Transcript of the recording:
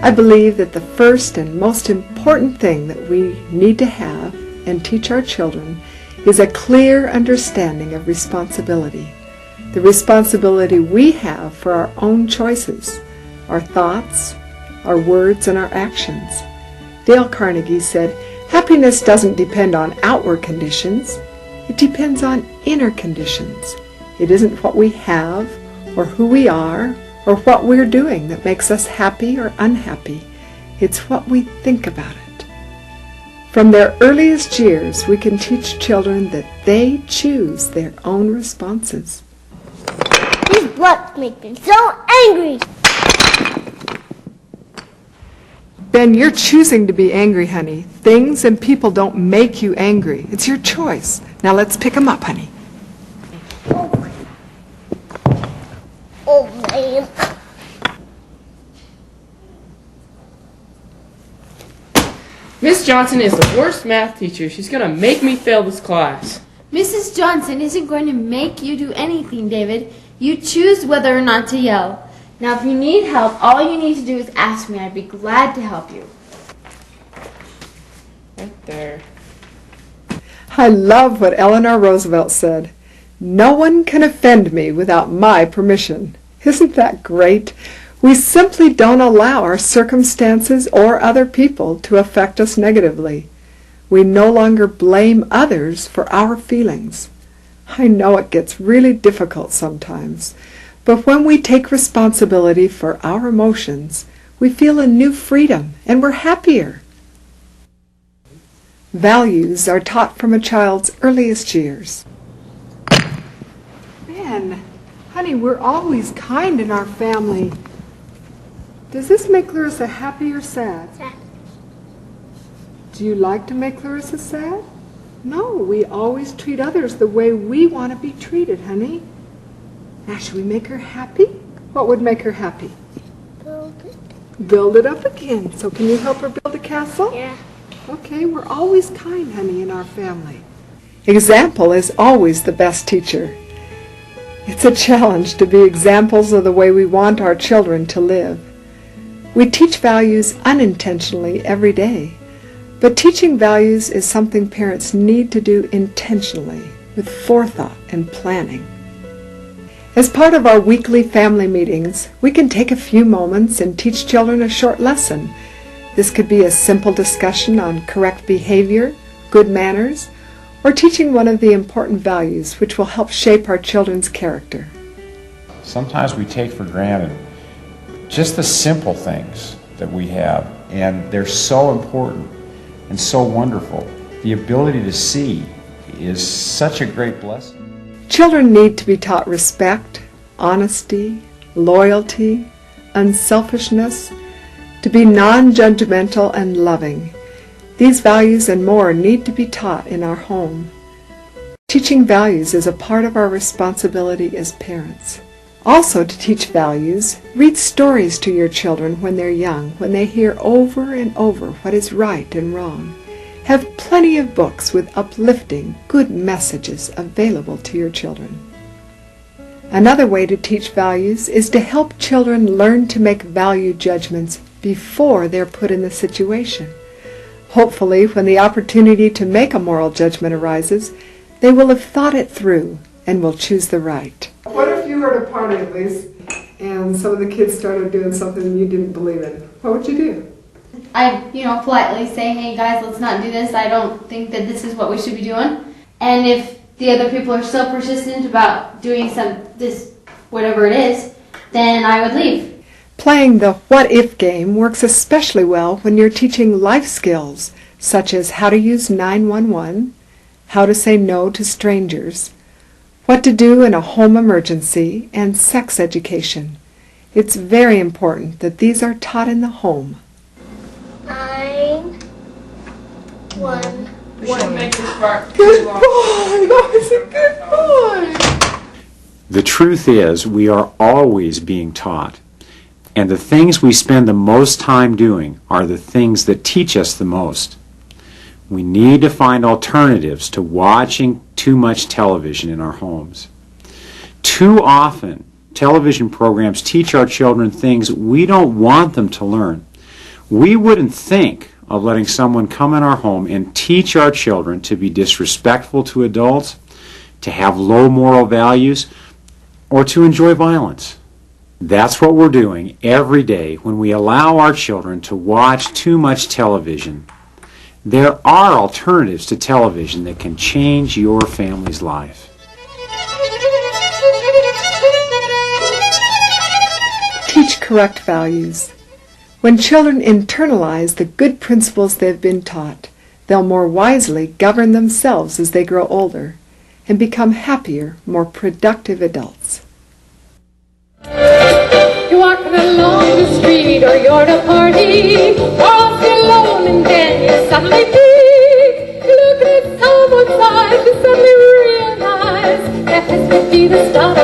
I believe that the first and most important thing that we need to have and teach our children is a clear understanding of responsibility. The responsibility we have for our own choices, our thoughts, our words, and our actions. Dale Carnegie said, "Happiness doesn't depend on outward conditions. It depends on inner conditions. It isn't what we have or who we are or what we're doing that makes us happy or unhappy. It's what we think about it." From their earliest years, we can teach children that they choose their own responses. These blocks make me so angry. Ben, you're choosing to be angry, honey. Things and people don't make you angry. It's your choice. Now let's pick them up, honey. Oh, man. Miss Johnson is the worst math teacher. She's going to make me fail this class. Mrs. Johnson isn't going to make you do anything, David. You choose whether or not to yell. Now, if you need help, all you need to do is ask me. I'd be glad to help you. Right there. I love what Eleanor Roosevelt said. "No one can offend me without my permission." Isn't that great? We simply don't allow our circumstances or other people to affect us negatively. We no longer blame others for our feelings. I know it gets really difficult sometimes, but when we take responsibility for our emotions, we feel a new freedom and we're happier. Values are taught from a child's earliest years. Ben, honey, we're always kind in our family. Does this make Clarissa happy or sad? Sad. Do you like to make Clarissa sad? No, we always treat others the way we want to be treated, honey. Now, should we make her happy? What would make her happy? Build it. Build it up again. So can you help her build a castle? Yeah. Okay, we're always kind, honey, in our family. Example is always the best teacher. It's a challenge to be examples of the way we want our children to live. We teach values unintentionally every day, but teaching values is something parents need to do intentionally, with forethought and planning. As part of our weekly family meetings, we can take a few moments and teach children a short lesson. This could be a simple discussion on correct behavior, good manners, or teaching one of the important values which will help shape our children's character. Sometimes we take for granted just the simple things that we have, and they're so important and so wonderful. The ability to see is such a great blessing. Children need to be taught respect, honesty, loyalty, unselfishness, to be non-judgmental and loving. These values and more need to be taught in our home. Teaching values is a part of our responsibility as parents. Also, to teach values, read stories to your children when they're young, when they hear over and over what is right and wrong. Have plenty of books with uplifting, good messages available to your children. Another way to teach values is to help children learn to make value judgments before they're put in the situation. Hopefully, when the opportunity to make a moral judgment arises, they will have thought it through and will choose the right. What if you were at a party, at least, and some of the kids started doing something you didn't believe in? What would you do? I'd, politely say, hey guys, let's not do this. I don't think that this is what we should be doing. And if the other people are still persistent about doing whatever it is, then I would leave. Playing the what-if game works especially well when you're teaching life skills, such as how to use 911, how to say no to strangers, what to do in a home emergency, and sex education. It's very important that these are taught in the home. 911. We should make this part Good boy! That was a good boy! The truth is, we are always being taught. And the things we spend the most time doing are the things that teach us the most. We need to find alternatives to watching too much television in our homes. Too often, television programs teach our children things we don't want them to learn. We wouldn't think of letting someone come in our home and teach our children to be disrespectful to adults, to have low moral values, or to enjoy violence. That's what we're doing every day when we allow our children to watch too much television. There are alternatives to television that can change your family's life. Teach correct values. When children internalize the good principles they've been taught, they'll more wisely govern themselves as they grow older and become happier, more productive adults. You're walking along the street or you're at a party, all alone, and then you suddenly peek. You look at someone's eyes, you suddenly realize that this could be the start of